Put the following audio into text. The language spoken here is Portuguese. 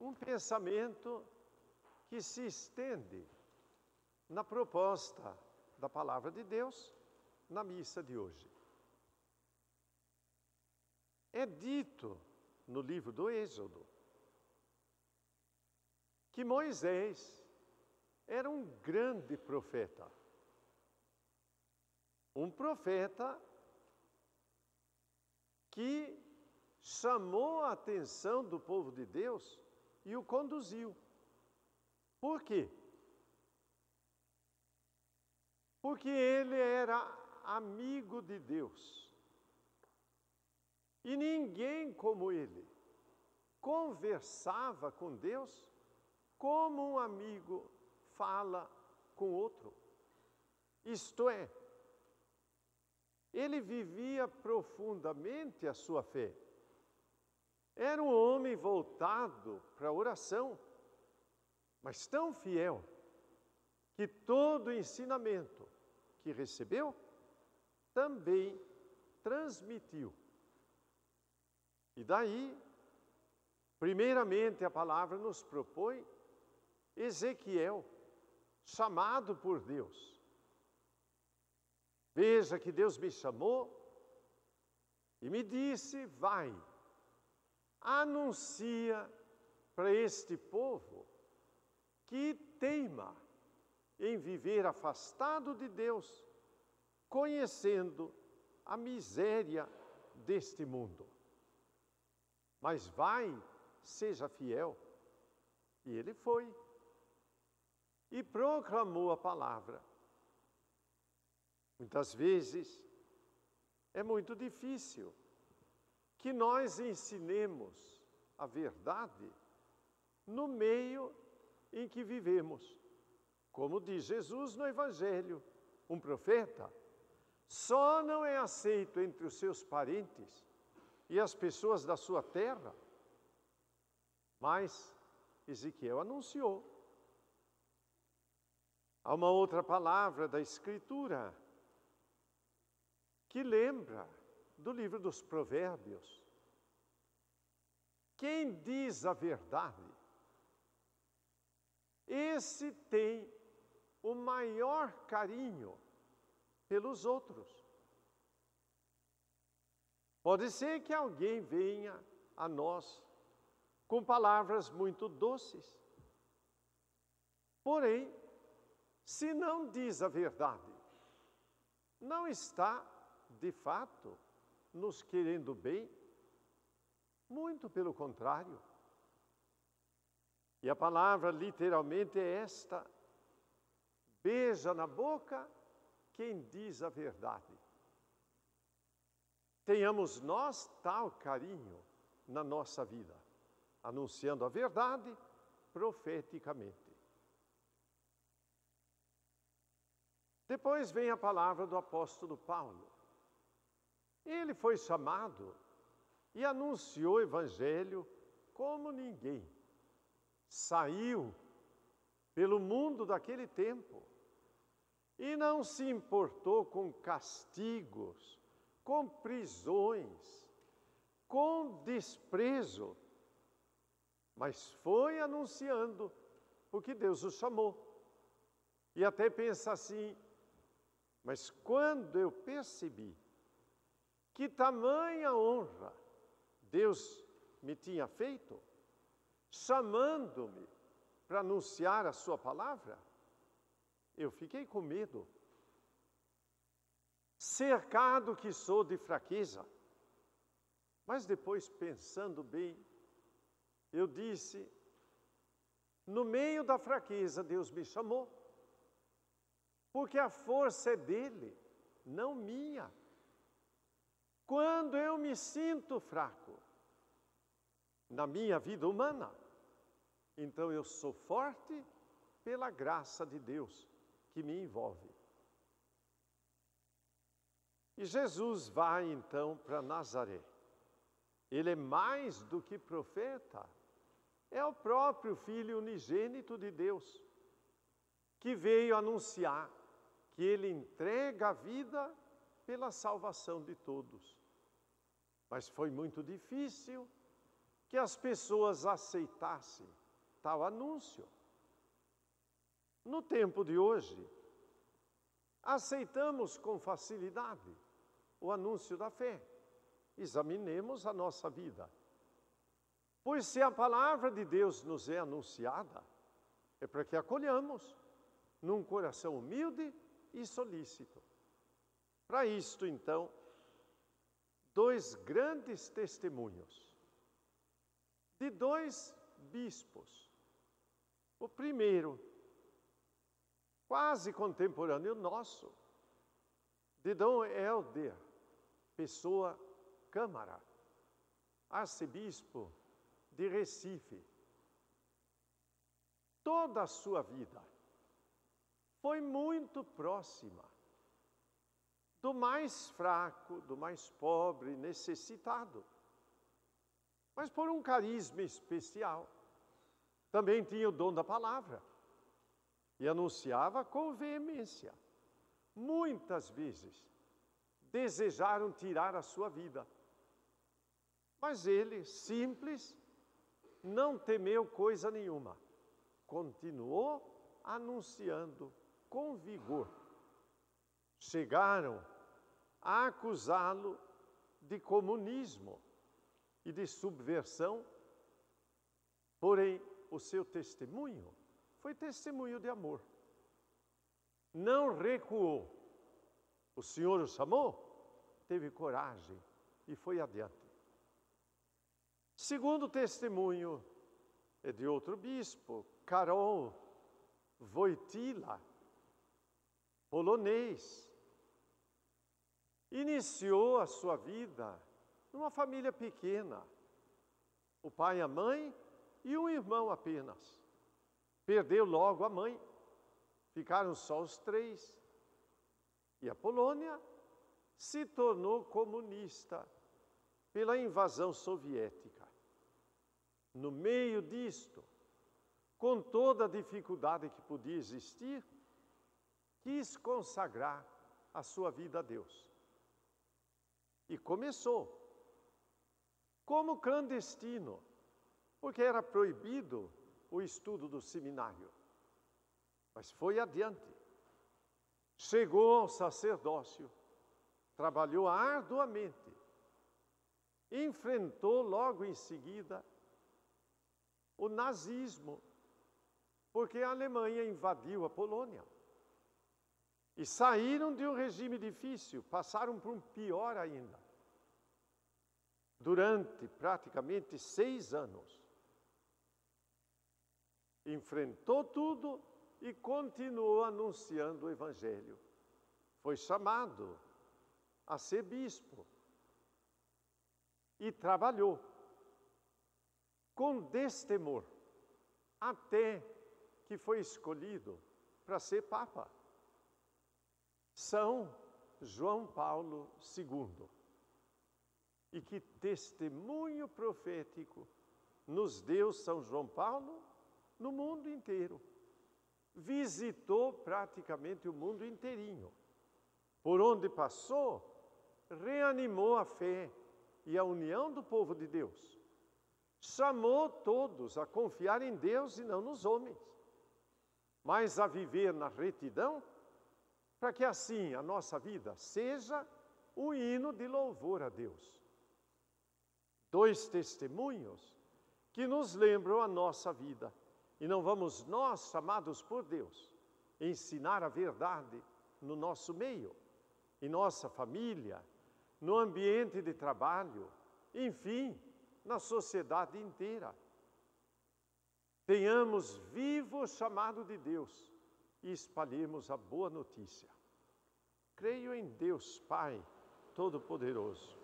um pensamento que se estende na proposta da Palavra de Deus na missa de hoje. É dito no livro do Êxodo que Moisés era um grande profeta. Um profeta que chamou a atenção do povo de Deus e o conduziu. Por quê? Porque ele era amigo de Deus. E ninguém como ele conversava com Deus como um amigo fala com outro. Isto é, ele vivia profundamente a sua fé. Era um homem voltado para a oração, mas tão fiel que todo o ensinamento que recebeu também transmitiu. E daí, primeiramente a palavra nos propõe Ezequiel, chamado por Deus. Veja que Deus me chamou e me disse: vai, anuncia para este povo que teima em viver afastado de Deus, conhecendo a miséria deste mundo. Mas vai, seja fiel. E ele foi e proclamou a palavra. Muitas vezes é muito difícil que nós ensinemos a verdade no meio em que vivemos. Como diz Jesus no Evangelho, um profeta só não é aceito entre os seus parentes e as pessoas da sua terra. Mas Ezequiel anunciou. Há uma outra palavra da Escritura que lembra do livro dos Provérbios. Quem diz a verdade, esse tem o maior carinho pelos outros. Pode ser que alguém venha a nós com palavras muito doces. Porém, se não diz a verdade, não está, de fato, nos querendo bem, muito pelo contrário. E a palavra literalmente é esta: beija na boca quem diz a verdade. Tenhamos nós tal carinho na nossa vida, anunciando a verdade profeticamente. Depois vem a palavra do apóstolo Paulo. Ele foi chamado e anunciou o Evangelho como ninguém. Saiu pelo mundo daquele tempo e não se importou com castigos, com prisões, com desprezo, mas foi anunciando porque Deus o chamou. E até pensa assim: mas quando eu percebi que tamanha honra Deus me tinha feito, chamando-me para anunciar a sua palavra, eu fiquei com medo. Cercado que sou de fraqueza. Mas depois, pensando bem, eu disse: no meio da fraqueza Deus me chamou, porque a força é dele, não minha. Quando eu me sinto fraco na minha vida humana, então eu sou forte pela graça de Deus que me envolve. E Jesus vai então para Nazaré. Ele é mais do que profeta, é o próprio Filho unigênito de Deus, que veio anunciar que ele entrega a vida pela salvação de todos. Mas foi muito difícil que as pessoas aceitassem tal anúncio. No tempo de hoje, aceitamos com facilidade o anúncio da fé. Examinemos a nossa vida. Pois se a palavra de Deus nos é anunciada, é para que acolhamos num coração humilde e solícito. Para isto, então, dois grandes testemunhos de dois bispos. O primeiro, quase contemporâneo nosso, de Dom Helder Pessoa Câmara, arcebispo de Recife. Toda a sua vida foi muito próxima do mais fraco, do mais pobre, necessitado. Mas por um carisma especial, também tinha o dom da palavra e anunciava com veemência. Muitas vezes desejaram tirar a sua vida, mas ele, simples, não temeu coisa nenhuma, continuou anunciando com vigor. Chegaram a acusá-lo de comunismo e de subversão, porém o seu testemunho foi testemunho de amor. Não recuou. O Senhor o chamou, teve coragem e foi adiante. Segundo testemunho é de outro bispo, Karol Wojtyła, polonês. Iniciou a sua vida numa família pequena, o pai e a mãe e um irmão apenas. Perdeu logo a mãe, ficaram só os três. E a Polônia se tornou comunista pela invasão soviética. No meio disto, com toda a dificuldade que podia existir, quis consagrar a sua vida a Deus. E começou como clandestino, porque era proibido o estudo do seminário. Mas foi adiante. Chegou ao sacerdócio, trabalhou arduamente, enfrentou logo em seguida o nazismo, porque a Alemanha invadiu a Polônia. E saíram de um regime difícil, passaram por um pior ainda. Durante praticamente 6 anos. Enfrentou tudo e continuou anunciando o Evangelho. Foi chamado a ser bispo. E trabalhou com destemor, até que foi escolhido para ser Papa. São João Paulo II. E que testemunho profético nos deu São João Paulo no mundo inteiro. Visitou praticamente o mundo inteirinho. Por onde passou, reanimou a fé e a união do povo de Deus. Chamou todos a confiar em Deus e não nos homens, mas a viver na retidão, para que assim a nossa vida seja um hino de louvor a Deus. 2 testemunhos que nos lembram a nossa vida. E não vamos nós, chamados por Deus, ensinar a verdade no nosso meio, em nossa família, no ambiente de trabalho, enfim, na sociedade inteira. Tenhamos vivo o chamado de Deus e espalhemos a boa notícia. Creio em Deus Pai Todo-Poderoso,